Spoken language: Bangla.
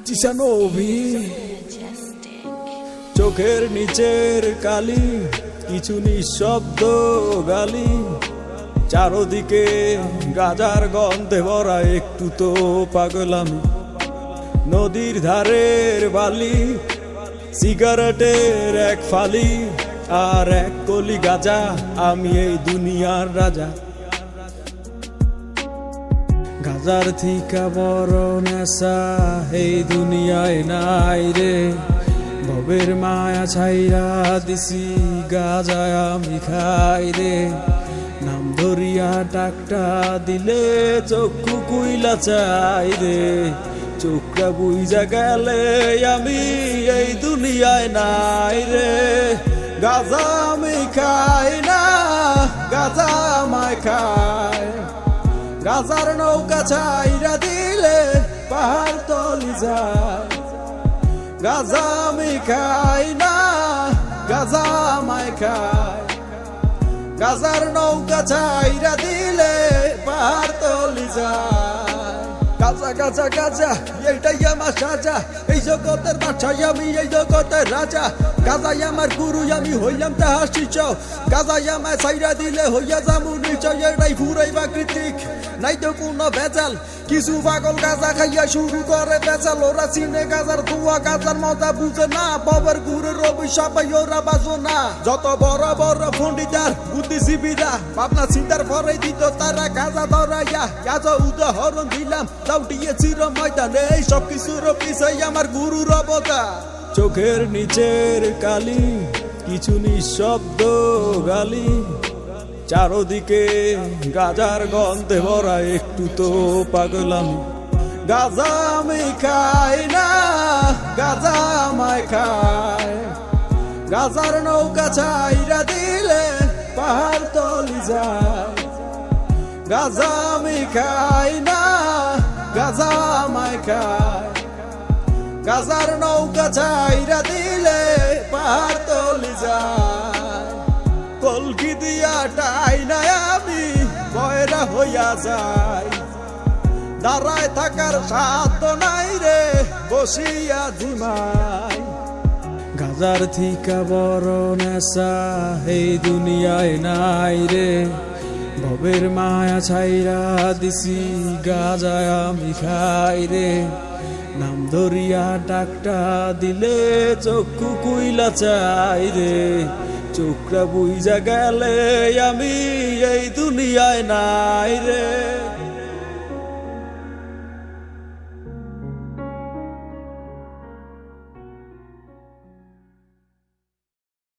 চিসানোভি চোখের নিচের কালি কিছু নিঃশব্দ গালি চারদিকে গাজার গন্ধে ভরা একটু তো পাগলামি নদীর ধারের বালি সিগারেটের এক ফালি আর এক কলি গাজা আমি এই দুনিয়ার রাজা গাজার থিকা বড় নেশা এই দুনিয়ায় নাই রে ভবের মায়া ছাইরা দিছি গাজায় আমি খাই রে নাম ধরিয়া টাকটা দিলে চক্ষু কুইলা চাই রে চোখটা বুইজা গেলে আমি এই দুনিয়ায় নাই রে গাজা আমি খাই না গাজা আমায় খায় গাজার নৌকা ছাইরা দিলে পাহাড় তলি যায় গাজা আমি খাই না গাজা আমায় খায় গাজার নৌকা ছাইরা দিলে পাহাড় তলি যায় গাজা গাজা গাজা এইটাই আমার সাজা এই জগতের বাদশাহ আমি এই জগতের রাজা গাজাই আমার গুরু আমি হইলাম তাহার শিষ্য গাজাই আমায় ছাইরা দিলে হইয়া যামু নিশ্চয় এটাই পুরাই প্রাকৃতিক নাই তো কোনো ভেজাল কিছু পাগল গাজা খাইয়া শুরু করে বেচাল ওরা চিনে গাজার ধোয়া গাজার মজা বুঝে না বাবার গুরুর অভিশাপাই ওরা বাজো না যত বড় বড় পণ্ডিতার বুদ্ধিজীবীরা ভাবনা চিন্তার পরে দিত তারা গাজা ধরাইয়া গাজা উদাহরণ দিলাম দাউটিয়ে চির ময়দানে এই সব কিছুর পিছাই আমার গুরুর অবদান চোখের নিচের কালি কিছু নিঃশব্দ গালি চারদিকে গাজার গন্ধে ভরা একটু তো পাগলামি গাজা আমি খাই না গাজা আমায় খায় গাজার নৌকা ছাইরা দিলে পাহাড় তলি যায় গাজা আমি খাই না গাজা আমায় খায় গাজার নৌকা ছাইরা দিলে পাহাড় তলি যায় কলকি দিয়া টাই না আমি বয়রা হইয়া যাই দাঁড়ায় থাকার সাধ্য নাই রে বসিয়া ঝিমাই গাজার থিকা বড় নেশা এই দুনিয়ায় নাই রে ভবের মায়া ছাইরা দিছি গাজায় আমি খাই রে নাম ধরিয়া ডাকটা দিলে চক্ষু কুইলা চাই রে চোখটা বুইজা গেলে আমি এই দুনিয়ায় নাই রে।